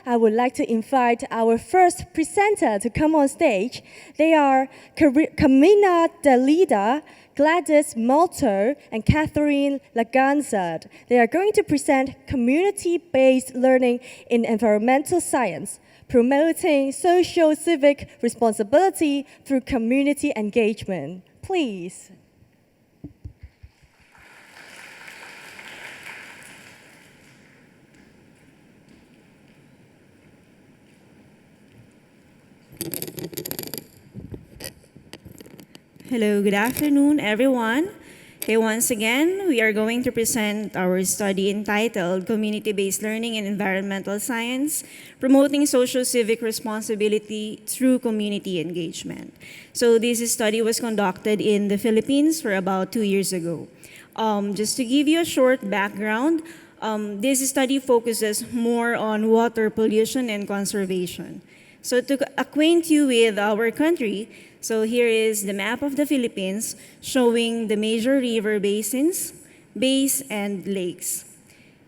I would like to invite our first presenter to come on stage. They are Carmina, DALIDA, Gladys, MALTO, and Catherine LAGUNZAD. They are going to present community-based learning in environmental science, promoting socio-civic responsibility through community engagement. Please. Hello, good afternoon, everyone. Okay, once again, we are going to present our study entitled Community-Based Learning in Environmental Science, Promoting Socio-Civic Responsibility Through Community Engagement. So this study was conducted in the Philippines for about 2 years ago. Just to give you a short background, this study focuses more on water pollution and conservation. So to acquaint you with our country, so here is the map of the Philippines showing the major river basins, bays, and lakes.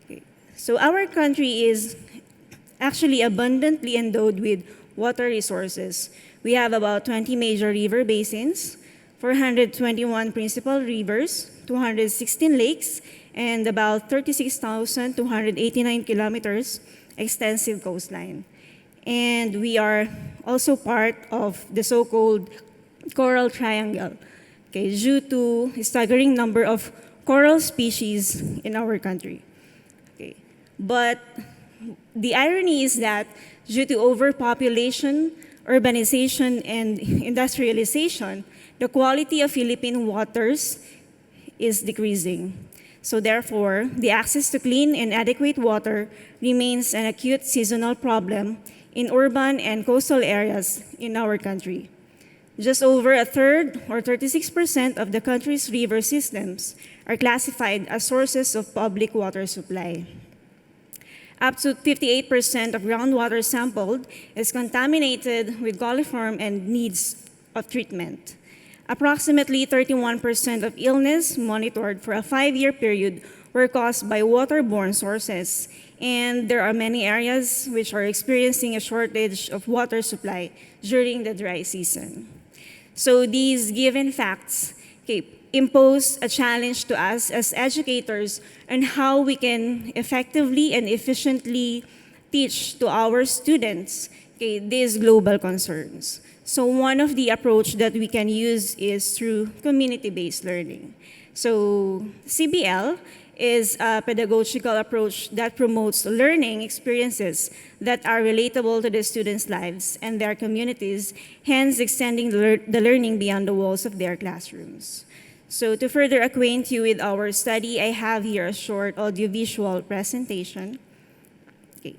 Okay. So our country is actually abundantly endowed with water resources. We have about 20 major river basins, 421 principal rivers, 216 lakes, and about 36,289 kilometers extensive coastline. And we are also part of the so-called Coral Triangle, okay, due to a staggering number of coral species in our country. Okay. But the irony is that due to overpopulation, urbanization, and industrialization, the quality of Philippine waters is decreasing. So therefore, the access to clean and adequate water remains an acute seasonal problem in urban and coastal areas in our country. Just over a third, or 36% of the country's river systems are classified as sources of public water supply. Up to 58% of groundwater sampled is contaminated with coliform and needs of treatment. Approximately 31% of illness monitored for a 5-year period were caused by waterborne sources, and there are many areas which are experiencing a shortage of water supply during the dry season. So these given facts impose a challenge to us as educators on how we can effectively and efficiently teach to our students these global concerns. So one of the approach that we can use is through community-based learning. So CBL is a pedagogical approach that promotes learning experiences that are relatable to the students' lives and their communities, hence extending the learning beyond the walls of their classrooms. So to further acquaint you with our study, I have here a short audiovisual presentation. Okay.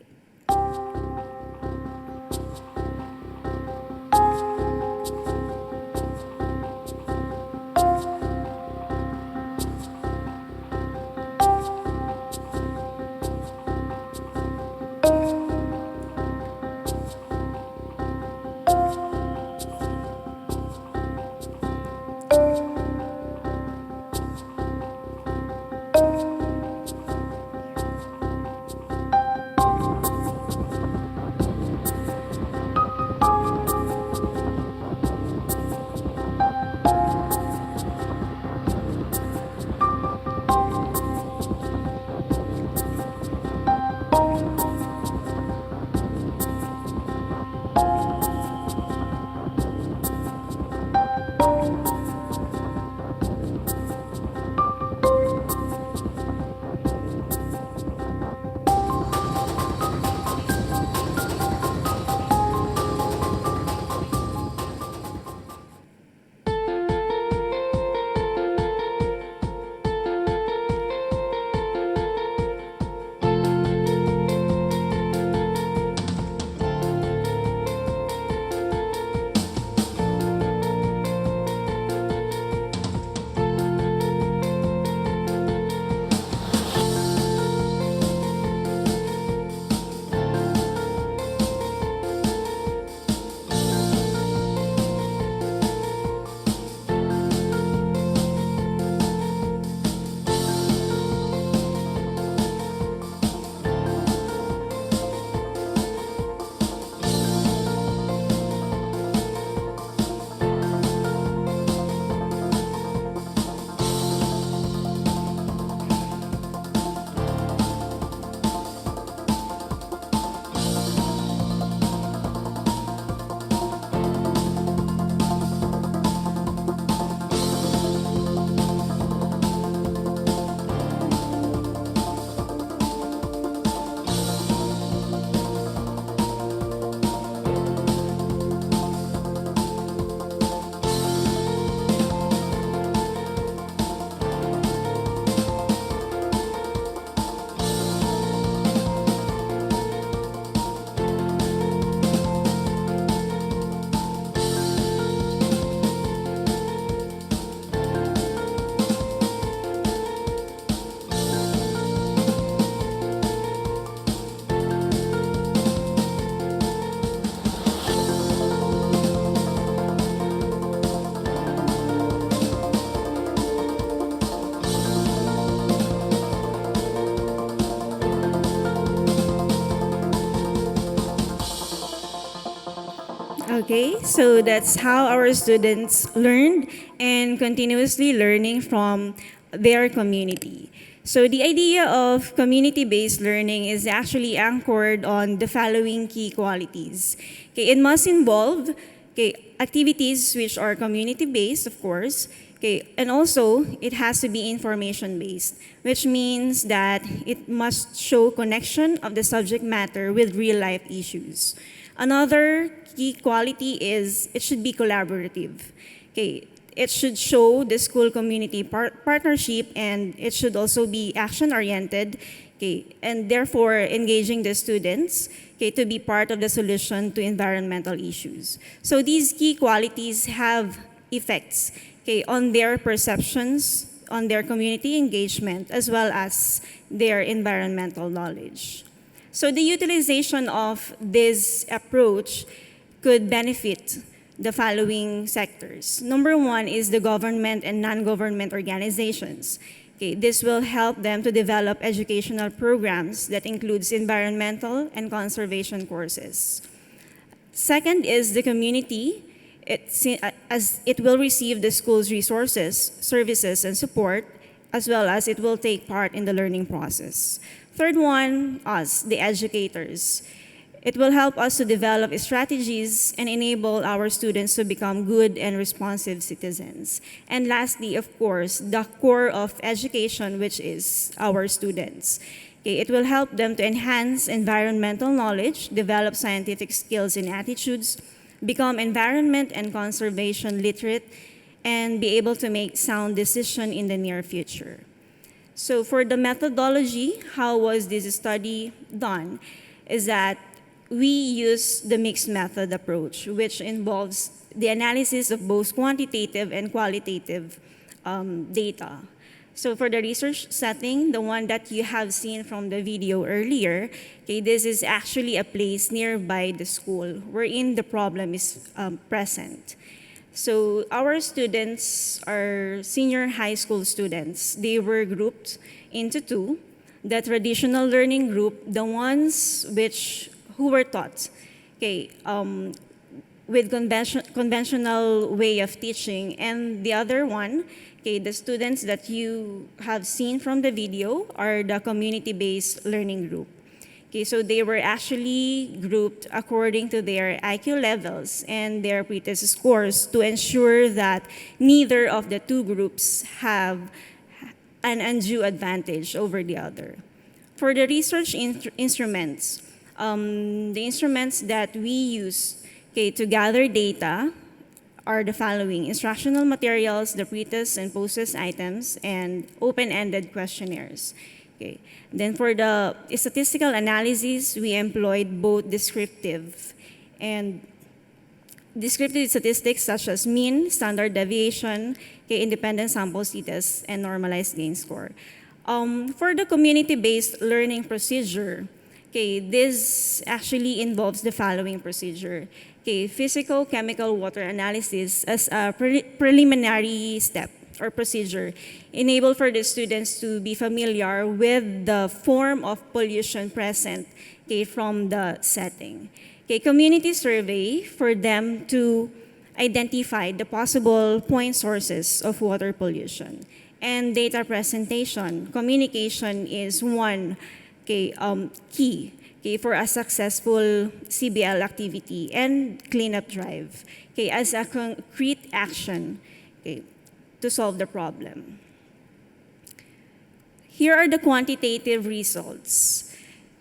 Okay, so that's how our students learned and continuously learning from their community. So the idea of community-based learning is actually anchored on the following key qualities. Okay, it must involve activities which are community-based, of course. Okay, and also it has to be information-based, which means that it must show connection of the subject matter with real-life issues. Another key quality is it should be collaborative. Okay, it should show the school community partnership, and it should also be action-oriented, okay, and therefore engaging the students, okay, to be part of the solution to environmental issues. So these key qualities have effects, okay, on their perceptions, on their community engagement, as well as their environmental knowledge. So the utilization of this approach could benefit the following sectors. Number one is the government and non-government organizations. Okay, this will help them to develop educational programs that includes environmental and conservation courses. Second is the community. As it will receive the school's resources, services, and support, as well as it will take part in the learning process. Third one, us, the educators. It will help us to develop strategies and enable our students to become good and responsive citizens. And lastly, of course, the core of education, which is our students. Okay, it will help them to enhance environmental knowledge, develop scientific skills and attitudes, become environment and conservation literate, and be able to make sound decisions in the near future. So for the methodology, how was this study done? Is that we use the mixed method approach, which involves the analysis of both quantitative and qualitative data. So for the research setting, the one that you have seen from the video earlier, okay, this is actually a place nearby the school wherein the problem is present. So our students are senior high school students. They were grouped into two. The traditional learning group, the ones who were taught, okay, with conventional way of teaching, and the other one, okay, the students that you have seen from the video are the community-based learning group. Okay, so they were actually grouped according to their IQ levels and their pretest scores to ensure that neither of the two groups have an undue advantage over the other. For the research instruments, the instruments that we use, okay, to gather data are the following: instructional materials, the pretest and post-test items, and open-ended questionnaires. Okay. Then for the statistical analysis, we employed both descriptive statistics such as mean, standard deviation, okay, independent sample t-test, and normalized gain score. For the community-based learning procedure, okay, this actually involves the following procedure. Okay, physical, chemical, water analysis as a preliminary step or procedure, enable for the students to be familiar with the form of pollution present, okay, from the setting. Okay, community survey for them to identify the possible point sources of water pollution. And data presentation, communication is one, okay, key, okay, for a successful CBL activity and cleanup drive, okay, as a concrete action, okay, to solve the problem. Here are the quantitative results.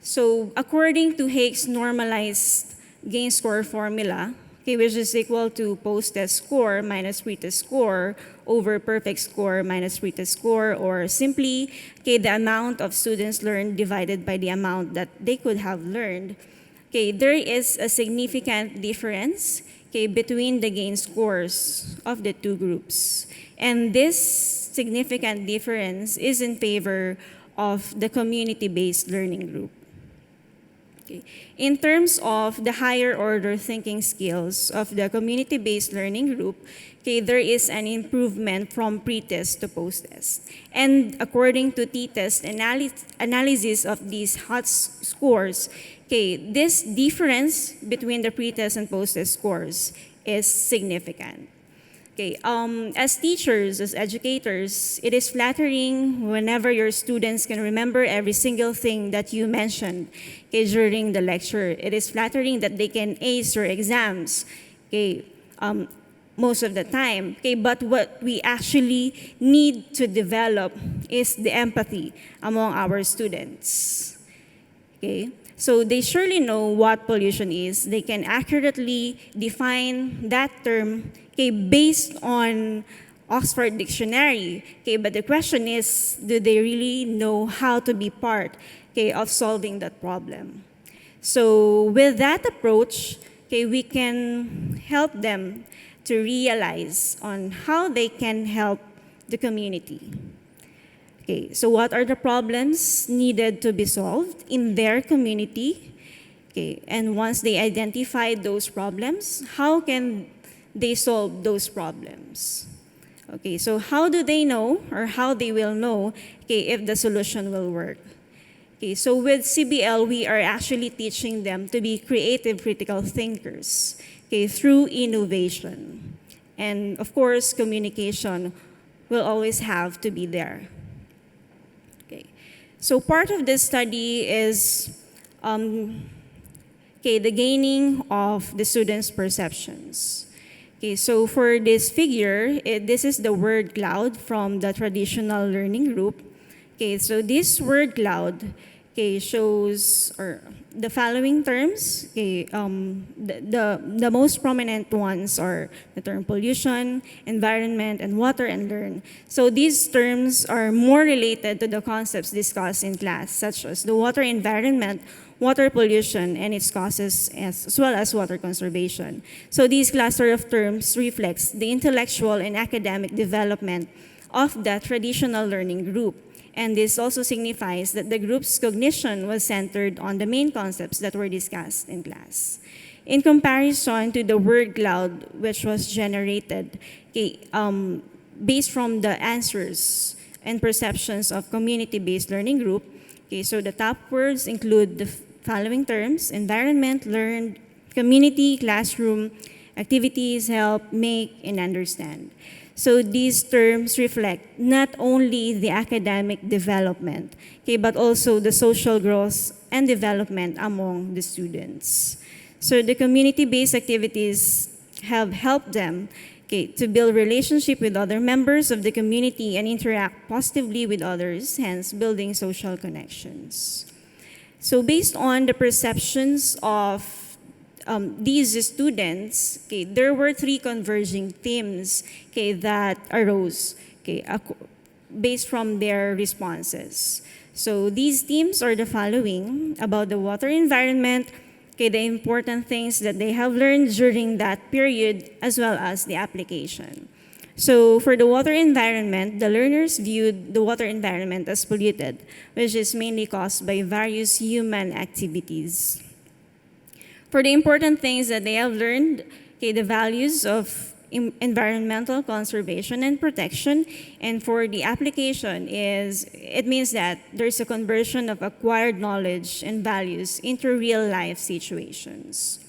So according to Haigh's normalized gain score formula, okay, which is equal to post-test score minus pretest score over perfect score minus pretest score, or simply, okay, the amount of students learned divided by the amount that they could have learned, okay, there is a significant difference, okay, between the gain scores of the two groups. And this significant difference is in favor of the community-based learning group. Okay. In terms of the higher order thinking skills of the community-based learning group, okay, there is an improvement from pre-test to post-test. And according to t-test analysis of these hot scores, okay, this difference between the pretest and post-test scores is significant. Okay, as teachers, as educators, it is flattering whenever your students can remember every single thing that you mentioned, okay, during the lecture. It is flattering that they can ace your exams, okay, most of the time. Okay, but what we actually need to develop is the empathy among our students. Okay, so they surely know what pollution is. They can accurately define that term, okay, based on Oxford Dictionary. Okay, but the question is, do they really know how to be part, okay, of solving that problem? So with that approach, okay, we can help them to realize on how they can help the community. Okay, so what are the problems needed to be solved in their community? Okay, and once they identify those problems, how can they solve those problems? Okay, so how do they know, or how they will know, okay, if the solution will work? Okay, so with CBL, we are actually teaching them to be creative, critical thinkers, okay, through innovation. And of course, communication will always have to be there. Okay, so part of this study is okay, the gaining of the students' perceptions. Okay, so for this figure, this is the word cloud from the traditional learning group. Okay, so this word cloud, okay, shows the following terms. Okay, the most prominent ones are the term pollution, environment, and water and learn. So these terms are more related to the concepts discussed in class, such as the water environment, water pollution, and its causes, as well as water conservation. So these cluster of terms reflects the intellectual and academic development of the traditional learning group. And this also signifies that the group's cognition was centered on the main concepts that were discussed in class. In comparison to the word cloud, which was generated based from the answers and perceptions of community-based learning group, okay, so the top words include the following terms: environment, learned, community, classroom, activities, help, make, and understand. So these terms reflect not only the academic development, okay, but also the social growth and development among the students. So the community-based activities have helped them, okay, to build relationship with other members of the community and interact positively with others, hence building social connections. So based on the perceptions of these students, okay, there were three converging themes, okay, that arose, okay, based from their responses. So these themes are the following: about the water environment, okay, the important things that they have learned during that period, as well as the application. So for the water environment, the learners viewed the water environment as polluted, which is mainly caused by various human activities. For the important things that they have learned, okay, the values of environmental conservation and protection, and for the application it means that there's a conversion of acquired knowledge and values into real life situations.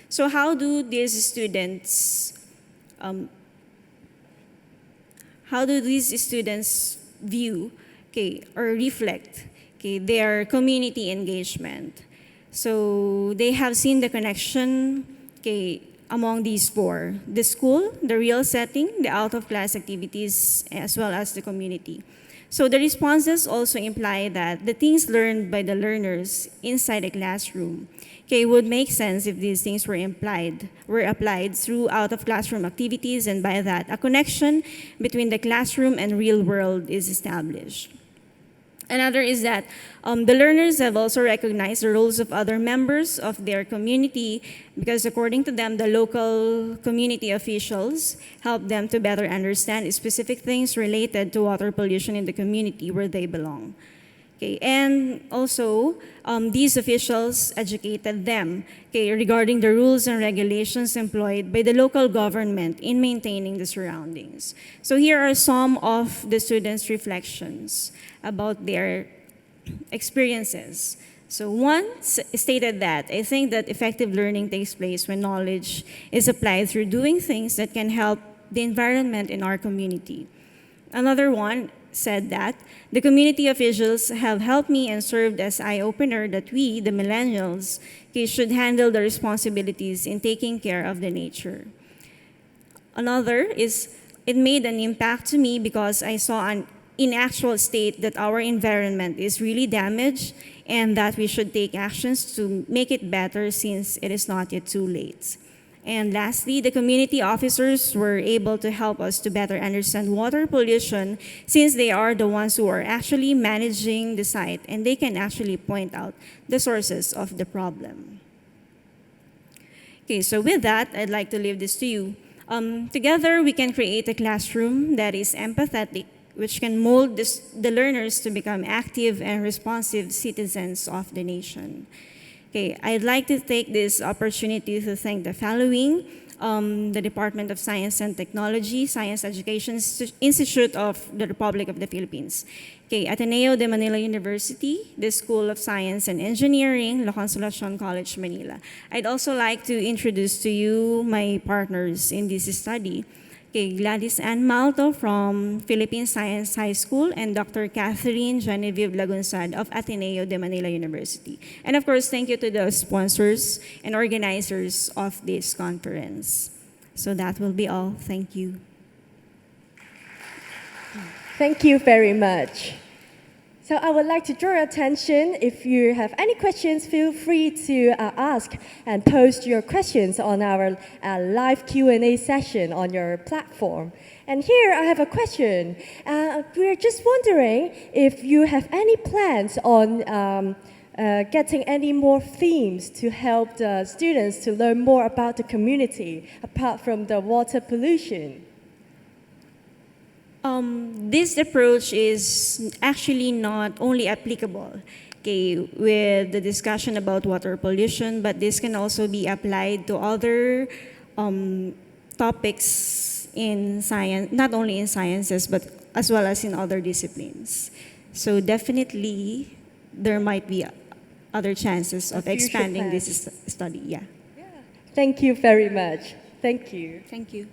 So how do these students view, okay, or reflect, okay, their community engagement? So they have seen the connection, okay, among these four: the school, the real setting, the out-of-class activities, as well as the community. So the responses also imply that the things learned by the learners inside the classroom, okay, would make sense if these things were applied through out-of-classroom activities, and by that, a connection between the classroom and real world is established. Another is that the learners have also recognized the roles of other members of their community, because according to them, the local community officials help them to better understand specific things related to water pollution in the community where they belong. Okay, and also, these officials educated them, okay, regarding the rules and regulations employed by the local government in maintaining the surroundings. So here are some of the students' reflections about their experiences. So one stated that, I think that effective learning takes place when knowledge is applied through doing things that can help the environment in our community. Another one said that the community officials have helped me and served as eye-opener that we, the millennials, should handle the responsibilities in taking care of the nature. Another is, it made an impact to me because I saw in actual state that our environment is really damaged and that we should take actions to make it better since it is not yet too late. And lastly, the community officers were able to help us to better understand water pollution since they are the ones who are actually managing the site and they can actually point out the sources of the problem. Okay, so with that, I'd like to leave this to you. Together, we can create a classroom that is empathetic, which can mold the learners to become active and responsive citizens of the nation. Okay, I'd like to take this opportunity to thank the following: the Department of Science and Technology, Science Education Institute of the Republic of the Philippines. Okay, Ateneo de Manila University, the School of Science and Engineering, La Consolacion College, Manila. I'd also like to introduce to you my partners in this study. Okay, Gladys and MALTO from Philippine Science High School and Dr. Genevieve LAGUNZAD of Ateneo de Manila University. And of course, thank you to the sponsors and organizers of this conference. So that will be all. Thank you. Thank you very much. So I would like to draw your attention. If you have any questions, feel free to ask and post your questions on our live Q&A session on your platform. And here I have a question. We're just wondering if you have any plans on getting any more themes to help the students to learn more about the community, apart from the water pollution. This approach is actually not only applicable with the discussion about water pollution, but this can also be applied to other topics in science, not only in sciences, but as well as in other disciplines. So definitely, there might be other chances of expanding this study. Yeah. Thank you very much. Thank you. Thank you.